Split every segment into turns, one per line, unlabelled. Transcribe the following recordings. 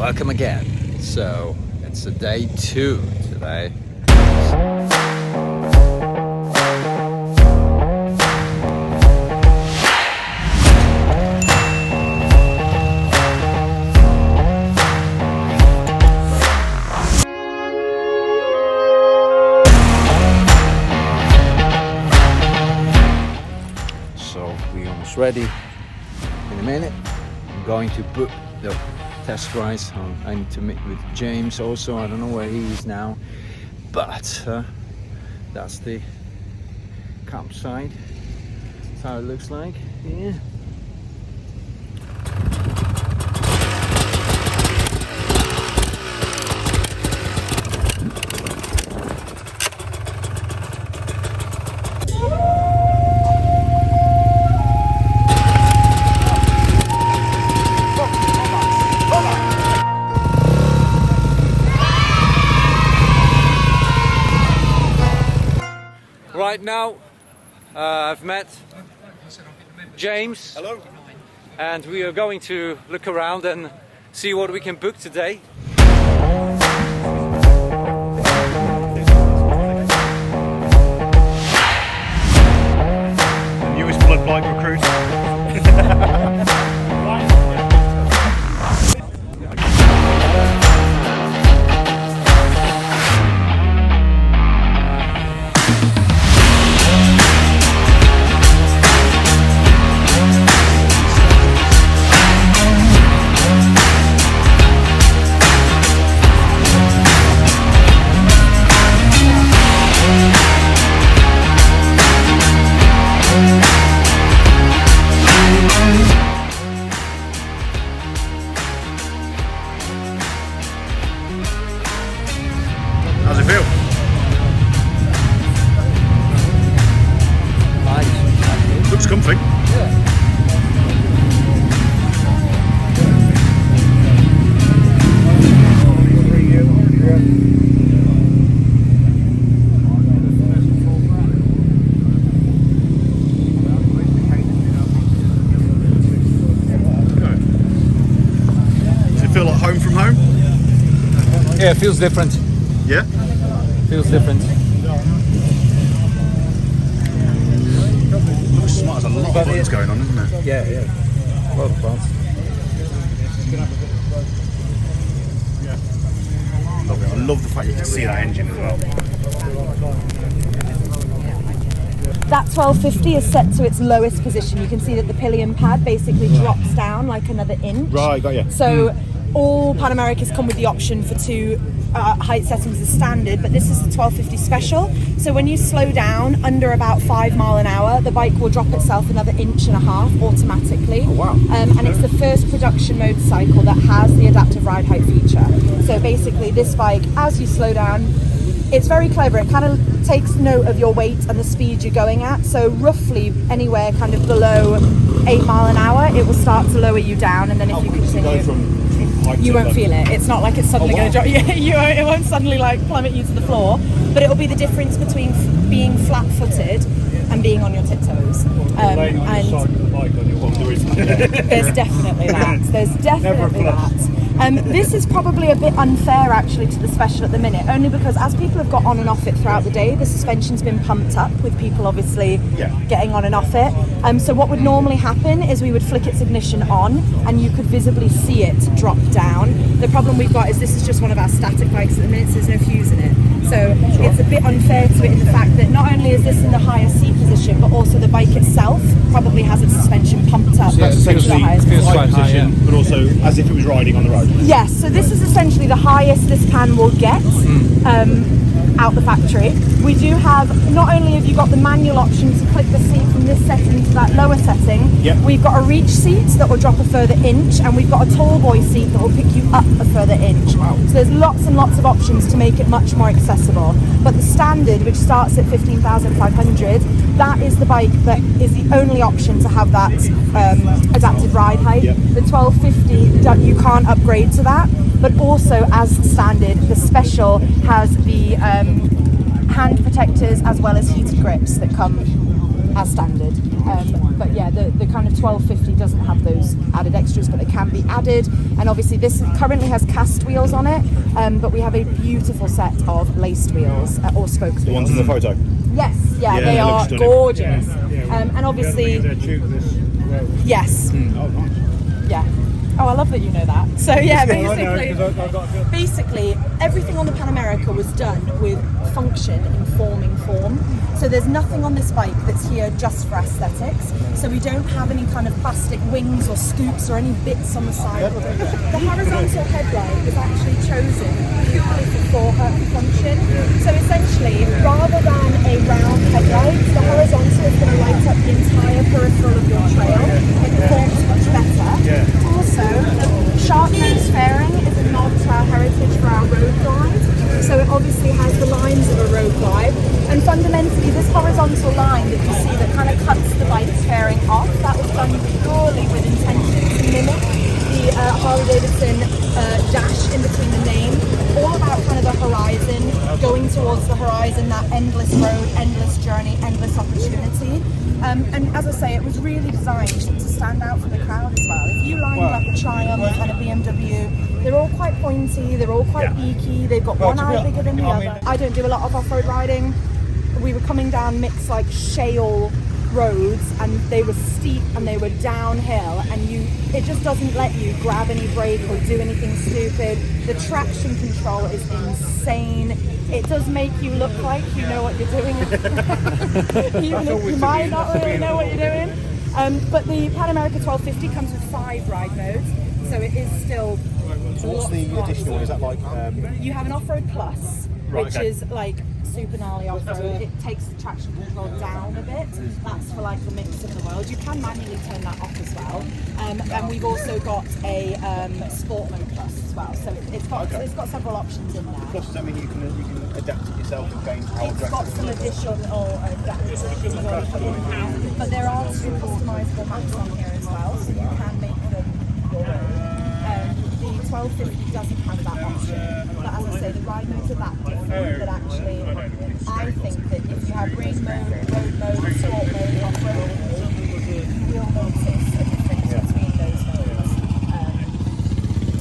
welcome again. So it's a day 2 today. So we're almost ready. In a minute I'm going to book the test rides. I need to meet with James also. I don't know where he is now, but that's the campsite. That's how it looks like here. Right now, I've met James.
Hello.
And we are going to look around and see what we can book today.
The newest blood bike recruit. How's it feel?
Nice.
Looks comfy.
Yeah.
Does it feel like home from home?
Yeah, it feels different.
Yeah?
Feels different.
Looks smart. There's a lot of buttons going on, isn't there?
Yeah, yeah. A lot of buttons.
Love it. I love the fact you can see that engine as well.
That 1250 is set to its lowest position. You can see that the pillion pad basically drops down like another inch.
Right, got you.
So all Pan Americas come with the option for 2 height settings as standard, but this is the 1250 special. So when you slow down under about 5 miles an hour, the bike will drop itself another 1.5 inches automatically.
Oh, wow.
And it's the first production motorcycle that has the adaptive ride height feature. So basically this bike, as you slow down, it's very clever. It kind of takes note of your weight and the speed you're going at. So roughly anywhere kind of below 8 miles an hour, it will start to lower you down, and then if you continue, you won't feel it. It's not like it's suddenly going to drop. It won't suddenly like plummet you to the floor. But it'll be the difference between being flat-footed and being on your tiptoes. There's definitely that. There's definitely that. This is probably a bit unfair actually to the special at the minute, only because as people have got on and off it throughout the day, the suspension's been pumped up with people obviously getting on and off it. So what would normally happen is we would flick its ignition on and you could visibly see it drop down. The problem we've got is this is just one of our static bikes at the minute, so there's no fuse in it. So it's a bit unfair to it in the fact that not only is this in the highest seat position, but also the bike itself probably has its suspension pumped up to the highest
position, but also as if it was riding on the road.
Yes, so this is essentially the highest this pan will get out the factory. We do have, not only have you got the manual option to click the seat from this setting to that lower setting, we've got a reach seat that will drop a further inch, and we've got a tall boy seat that will pick you up a further inch. So there's lots and lots of options to make it much more accessible. But the standard, which starts at 15,500, that is the bike that is the only option to have that adaptive ride height. The 1250, you can't upgrade to that. But also, as standard, the special has the hand protectors as well as heated grips that come as standard. But yeah, the kind of 1250 doesn't have those added extras, but they can be added. And obviously this currently has cast wheels on it, but we have a beautiful set of laced wheels or spokes wheels.
The ones in the photo.
Yes, yeah,
Yeah,
they
they look
are
stunning.
gorgeous. And obviously, yes, yeah. Oh, I love that you know that. So yeah, basically everything on the Pan America was done with function informing form. So there's nothing on this bike that's here just for aesthetics. So we don't have any kind of plastic wings or scoops or any bits on the side. The horizontal headlight was actually chosen purely for function. So essentially, rather than a round headlight, the horizontal is going to light up the entire peripheral of your trail. It performs much better. Also, sharp nose fairing is a nod to our heritage for our road glide. So it obviously has the lines of a road glide. And fundamentally, this horizontal line that you see that kind of cuts the bike's fairing off, that was done purely with intention to mimic the Harley-Davidson dash in between the name. All about kind of the horizon, going towards the horizon, that endless road, endless journey, endless opportunity. And as I say, it was really designed to stand out from the crowd as well. If you lined up a Triumph and a BMW, they're all quite pointy, they're all quite beaky, they've got one eye bigger than the other. I don't do a lot of off-road riding. We were coming down mixed like shale roads, and they were steep and they were downhill, and it just doesn't let you grab any brake or do anything stupid. The traction control is insane. It does make you look like you know what you're doing, even if you might not really know what you're doing. But the Pan America 1250 comes with 5 ride modes, so it is still.
So what's the additional one? Is that like?
You have an off-road plus,
Right,
which
okay.
is like super gnarly off-road. It takes the traction control down a bit. That's for like the mix of the world. You can manually turn that off as well. And we've also got a sport mode plus as well. So it's got several options in there.
Plus, does that mean you can adapt it yourself and gain how
It's got some additional adapters in, but there are 2 customizable maps on here as well, so you can make them your own. The 1250 doesn't have that option, but as I say, the ride modes are that different that actually I think that if you have rain mode, road mode, sport mode, off-road, you will notice a difference between those modes.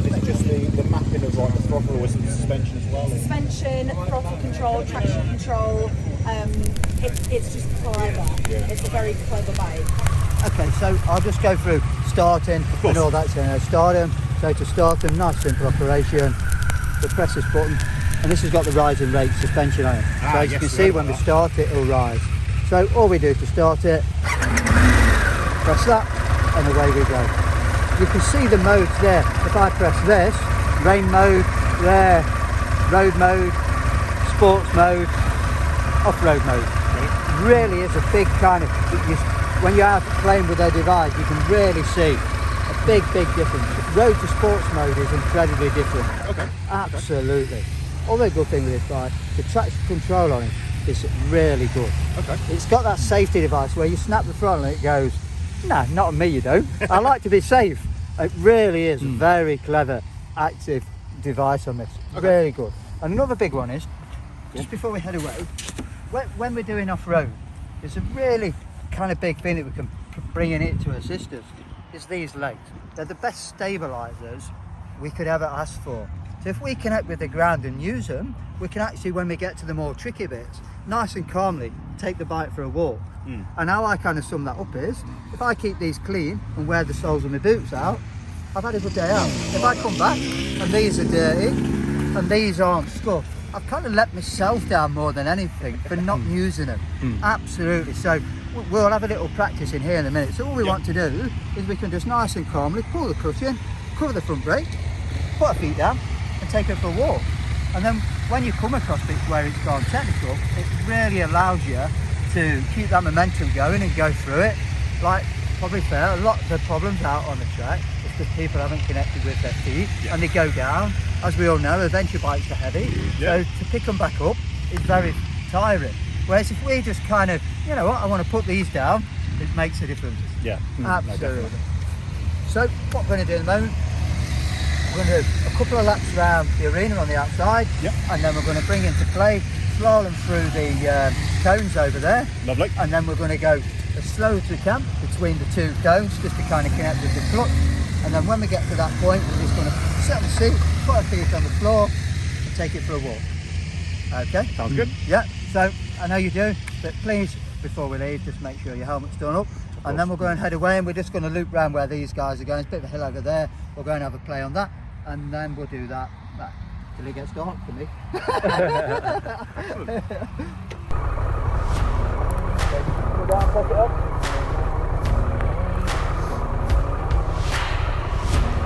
Is it just the mapping of like the throttle, or is it the suspension as well?
Suspension, throttle control, traction control, it's just clever. It's a very clever bike.
Okay, so I'll just go through starting and all that. So start them. So to start them, nice simple operation. So press this button, and this has got the rising rate suspension on it. So as you can see, when we start it, it'll rise. So all we do to start it, press that, and away we go. You can see the modes there. If I press this, rain mode, there, road mode, sports mode, off-road mode. It really is a big kind of, when you're out playing with a device, you can really see a big difference. Road to sports mode is incredibly different.
Okay.
Absolutely. Other good thing with this bike, the traction control on it is really good.
Okay.
It's got that safety device where you snap the throttle and it goes, no, not on me you don't. I like to be safe. It really is a very clever, active device on this.
Okay.
Really good. Another big one is, just before we head away, when we're doing off-road, there's a really kind of big thing that we can bring in it to assist us, is these legs. They're the best stabilisers we could ever ask for. So if we connect with the ground and use them, we can actually, when we get to the more tricky bits, nice and calmly take the bike for a walk. And how I kind of sum that up is, if I keep these clean and wear the soles of my boots out, I've had a good day out. If I come back and these are dirty and these aren't scuffed, I've kind of let myself down more than anything for not using them. Absolutely. So we'll have a little practice in here in a minute. So all we want to do is we can just nice and calmly pull the clutch in, cover the front brake, put our feet down and take it for a walk. And then when you come across bits where it's gone technical, it really allows you to keep that momentum going and go through it. Like, probably fair, a lot of the problems out on the track is because people haven't connected with their feet and they go down. As we all know, adventure bikes are heavy, so to pick them back up is very tiring. Whereas if we just kind of, you know what, I want to put these down, it makes a difference.
Yeah.
Absolutely. So what we're going to do in a moment, we're going to do a couple of laps around the arena on the outside, and then we're going to bring into play, slalom through the cones over there.
Lovely.
And then we're going to go as slow as we can between the two cones, just to kind of connect with the clutch. And then when we get to that point, we're just going to sit on the seat, put our feet on the floor, and take it for a walk. Okay?
Sounds good.
Yeah, so I know you do, but please, before we leave, just make sure your helmet's done up. And then we'll go and head away, and we're just going to loop round where these guys are going. It's a bit of a hill over there. We'll go and have a play on that, and then we'll do that till it gets dark for me. Go down, pick it up.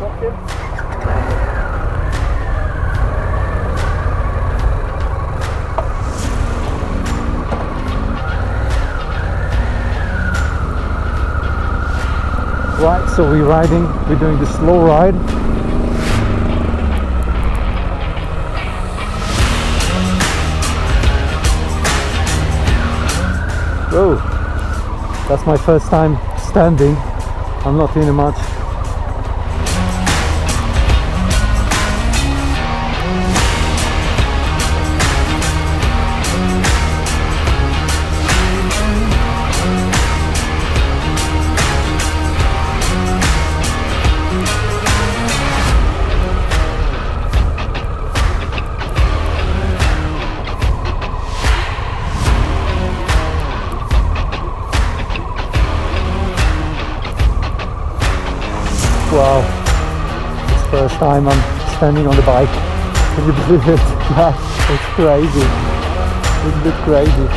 Watch him.
Right, so we're doing the slow ride. Whoa, that's my first time standing. I'm not feeling much. Wow, it's the first time I'm standing on the bike. Can you believe it? Yeah, it's crazy. It's a bit crazy.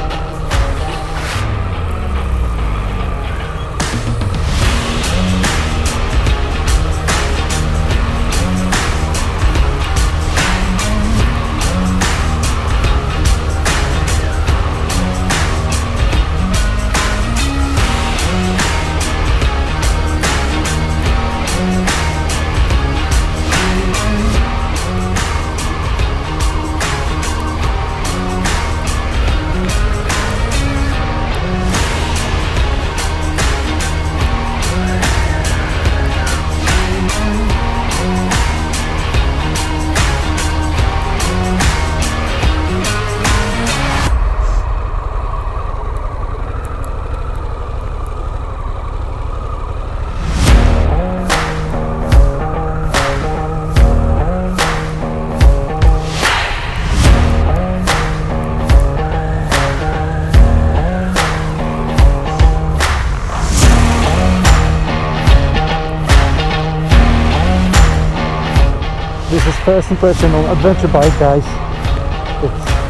This is first impression on adventure bike, guys.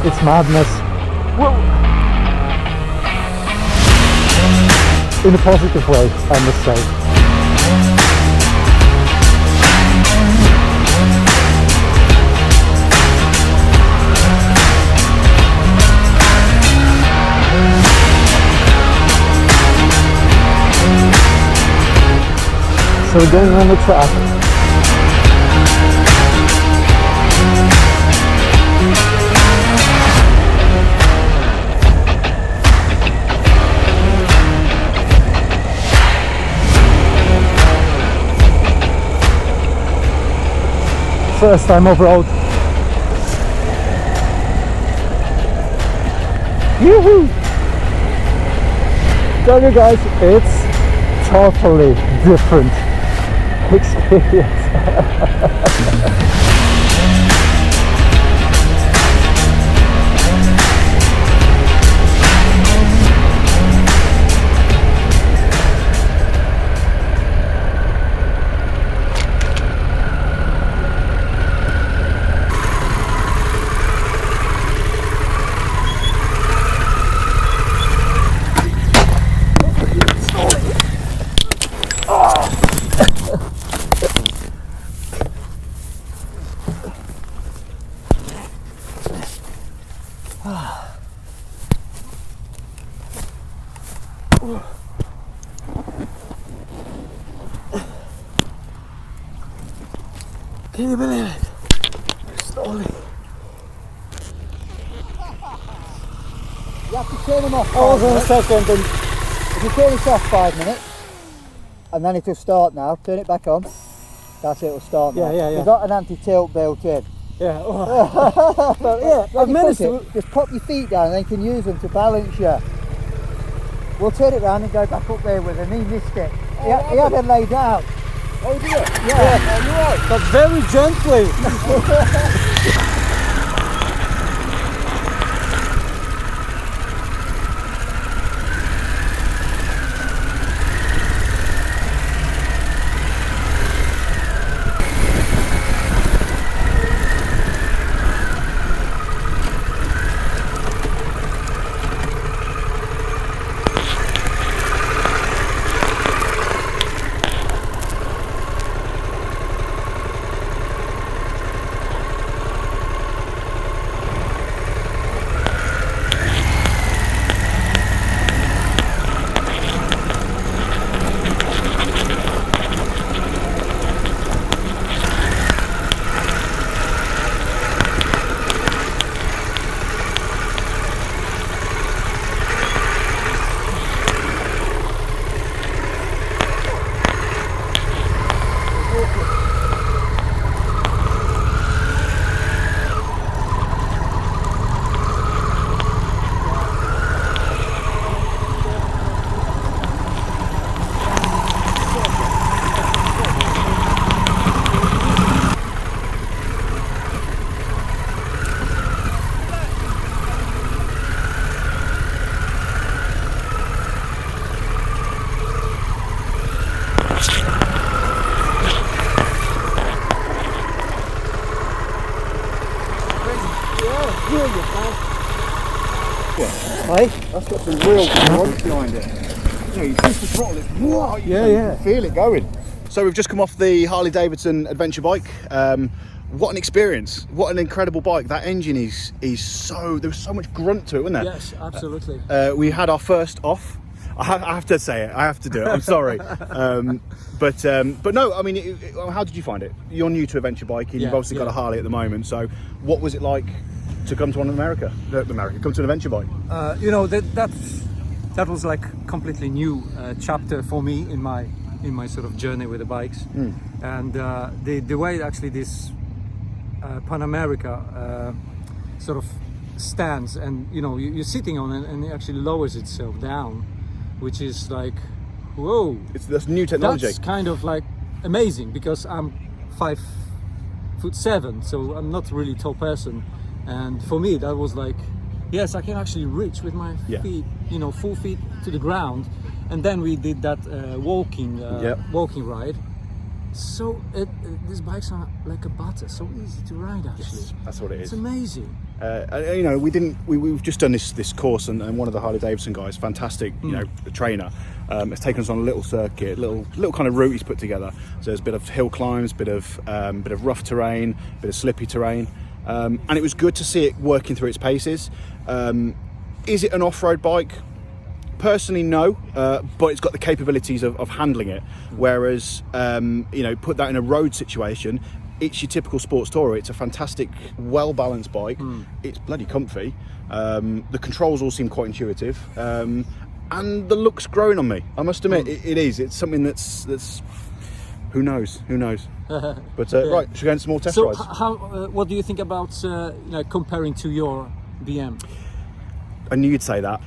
It's madness. Whoa. In a positive way, I must say. So we're going on the track. First time off-road. Yoo-hoo! Tell you guys, it's totally different experience. Can you believe it? Slowly.
You have to turn them off.
Hold on a second. And
if you turn this off 5 minutes, and then it'll start now, turn it back on. That's it, it'll start now.
Yeah.
We've got an anti-tilt built in.
Yeah. Oh. But yeah, I've managed to.
Just pop your feet down and then you can use them to balance you. We'll turn it round and go back up there with him. He missed it. He had it laid out.
Oh, did it?
Yeah.
Oh, you're right.
But very gently.
Hey?
That's got some real grunt behind it. You know, you push the throttle, it's whoa, you can feel it going. So we've just come off the Harley-Davidson adventure bike. What an experience! What an incredible bike! That engine is so. There was so much grunt to it, wasn't there?
Yes, absolutely.
We had our first off. I have to say it. I have to do it. I'm sorry. But no. I mean, how did you find it? You're new to adventure biking. You've obviously got a Harley at the moment. So what was it like to come to come to an adventure bike?
You know, that was like completely new chapter for me in my sort of journey with the bikes. And the way actually this Pan America sort of stands, and you know, you're sitting on it and it actually lowers itself down, which is like, whoa,
That's new technology.
that's kind of like amazing, because I'm 5'7", so I'm not really tall person, and for me that was like, yes, I can actually reach with my feet, you know, 4 feet to the ground. And then we did that walking ride. So these bikes are like a butter, so easy to ride actually.
Yes, that's what it is.
It's amazing.
You know, we've just done this course, and one of the Harley-Davidson guys, fantastic, you know, trainer, has taken us on a little circuit, little kind of route he's put together. So there's a bit of hill climbs, bit of rough terrain, bit of slippy terrain, and it was good to see it working through its paces. Is it an off-road bike? Personally, no, but it's got the capabilities of handling it. Whereas, you know, put that in a road situation, it's your typical sports tourer. It's a fantastic, well-balanced bike. It's bloody comfy. The controls all seem quite intuitive, and the look's growing on me. I must admit, it is. It's something that's who knows. But right, should we go into some more test rides?
So, what do you think about you know, comparing to your BM?
I knew you'd say that.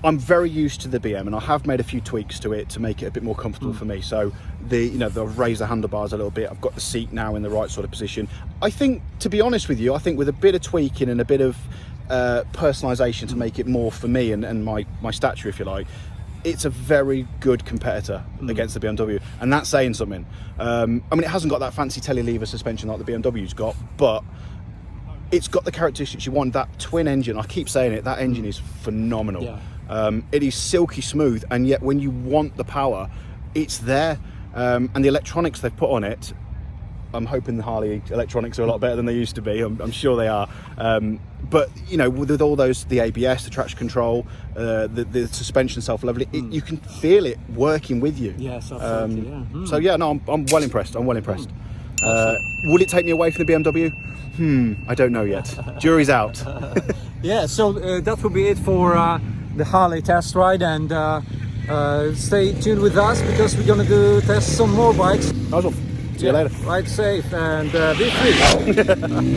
I'm very used to the BM, and I have made a few tweaks to it to make it a bit more comfortable for me. So I've raised the handlebars a little bit. I've got the seat now in the right sort of position. I think, to be honest with you, I think with a bit of tweaking and a bit of personalisation to make it more for me and my stature, if you like, it's a very good competitor against the BMW, and that's saying something. I mean, it hasn't got that fancy telelever suspension like the BMW's got, but it's got the characteristics you want. That twin engine, I keep saying it, that engine is phenomenal.
Yeah.
It is silky smooth, and yet when you want the power, it's there. And the electronics they've put on it, I'm hoping the Harley electronics are a lot better than they used to be. I'm sure they are. But you know, with all those, the ABS, the traction control, the suspension self-leveling, you can feel it working with you.
Yes, absolutely.
So yeah, no, I'm well impressed. Will it take me away from the BMW? I don't know yet. Jury's out.
Yeah, so that will be it for the Harley test ride, and stay tuned with us because we're gonna test some more bikes.
Nice one. See you later.
Ride safe and be free.